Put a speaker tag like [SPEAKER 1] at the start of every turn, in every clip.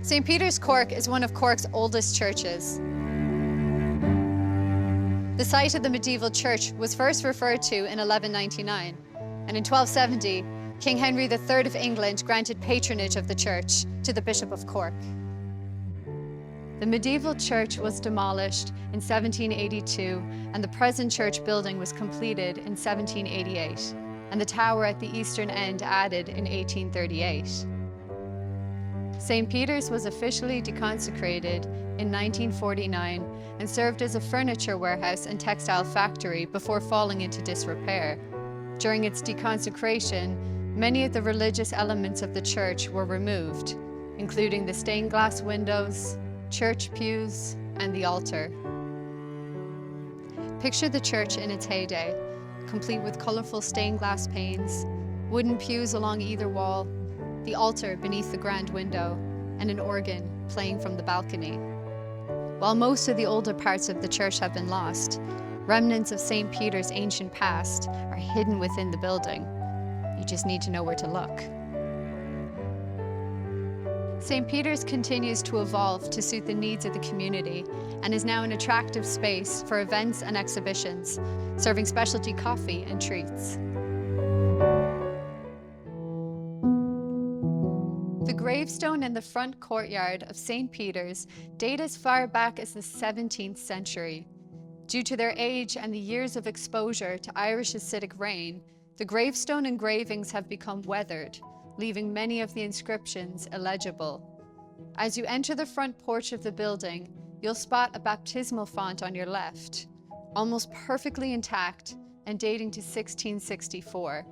[SPEAKER 1] St. Peter's, Cork is one of Cork's oldest churches. The site of the medieval church was first referred to in 1199, and in 1270, King Henry III of England granted patronage of the church to the Bishop of Cork. The medieval church was demolished in 1782, and the present church building was completed in 1788, and the tower at the eastern end added in 1838. St. Peter's was officially deconsecrated in 1949 and served as a furniture warehouse and textile factory before falling into disrepair. During its deconsecration, many of the religious elements of the church were removed, including the stained glass windows, church pews, and the altar. Picture the church in its heyday, complete with colorful stained glass panes, wooden pews along either wall, the altar beneath the grand window, and an organ playing from the balcony. While most of the older parts of the church have been lost, remnants of St. Peter's ancient past are hidden within the building. You just need to know where to look. St. Peter's continues to evolve to suit the needs of the community and is now an attractive space for events and exhibitions, serving specialty coffee and treats. The gravestone in the front courtyard of St. Peter's date as far back as the 17th century. Due to their age and the years of exposure to Irish acidic rain, the gravestone engravings have become weathered, leaving many of the inscriptions illegible. As you enter the front porch of the building, you'll spot a baptismal font on your left, almost perfectly intact and dating to 1664.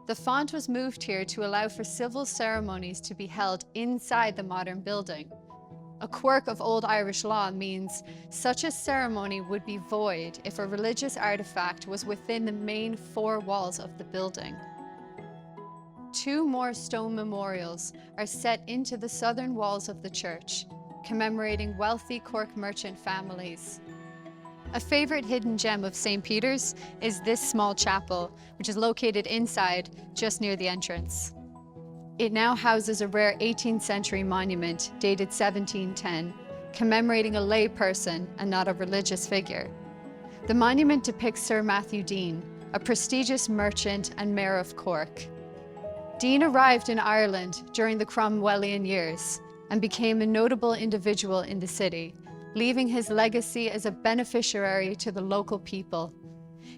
[SPEAKER 1] The font was moved here to allow for civil ceremonies to be held inside the modern building. A quirk of old Irish law means such a ceremony would be void if a religious artifact was within the main four walls of the building. Two more stone memorials are set into the southern walls of the church, commemorating wealthy Cork merchant families. A favorite hidden gem of St. Peter's is this small chapel, which is located inside, just near the entrance. It now houses a rare 18th century monument dated 1710, commemorating a lay person and not a religious figure. The monument depicts Sir Matthew Dean, a prestigious merchant and mayor of Cork. Dean arrived in Ireland during the Cromwellian years and became a notable individual in the city, leaving his legacy as a beneficiary to the local people.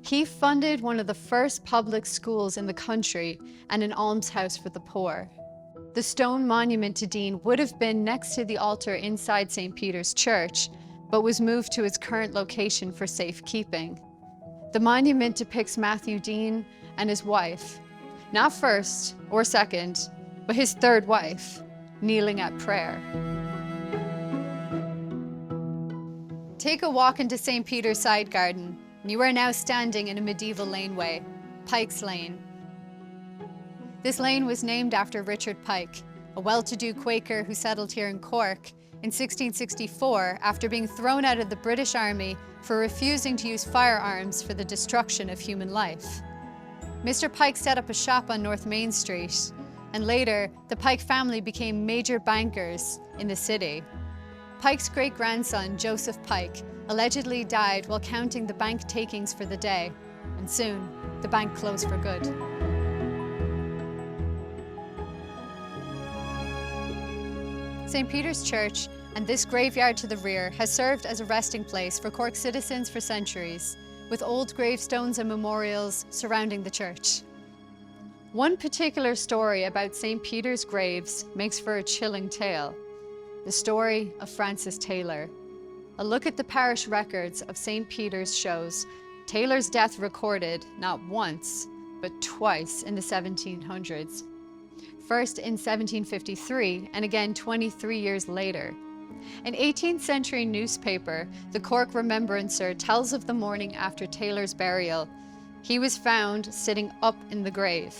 [SPEAKER 1] He funded one of the first public schools in the country and an almshouse for the poor. The stone monument to Dean would have been next to the altar inside St. Peter's Church, but was moved to its current location for safekeeping. The monument depicts Matthew Dean and his wife, not first or second, but his third wife, kneeling at prayer. Take a walk into St. Peter's side garden. You are now standing in a medieval laneway, Pike's Lane. This lane was named after Richard Pike, a well-to-do Quaker who settled here in Cork in 1664 after being thrown out of the British Army for refusing to use firearms for the destruction of human life. Mr. Pike set up a shop on North Main Street, and later the Pike family became major bankers in the city. Pike's great-grandson, Joseph Pike, allegedly died while counting the bank takings for the day, and soon the bank closed for good. St. Peter's Church and this graveyard to the rear has served as a resting place for Cork citizens for centuries, with old gravestones and memorials surrounding the church. One particular story about St. Peter's graves makes for a chilling tale: the story of Francis Taylor. A look at the parish records of St. Peter's shows Taylor's death recorded not once, but twice in the 1700s. First in 1753, and again 23 years later. An 18th century newspaper, the Cork Remembrancer, tells of the morning after Taylor's burial. He was found sitting up in the grave,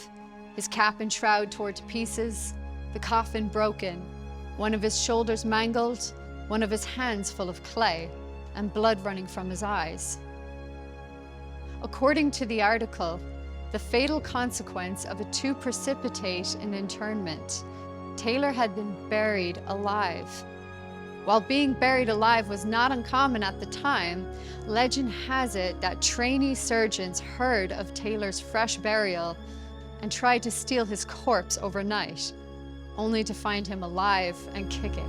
[SPEAKER 1] his cap and shroud torn to pieces, the coffin broken, one of his shoulders mangled, one of his hands full of clay, and blood running from his eyes. According to the article, the fatal consequence of a too precipitate an interment Taylor had been buried alive. While being buried alive was not uncommon at the time, legend has it that trainee surgeons heard of Taylor's fresh burial and tried to steal his corpse overnight, only to find him alive and kicking.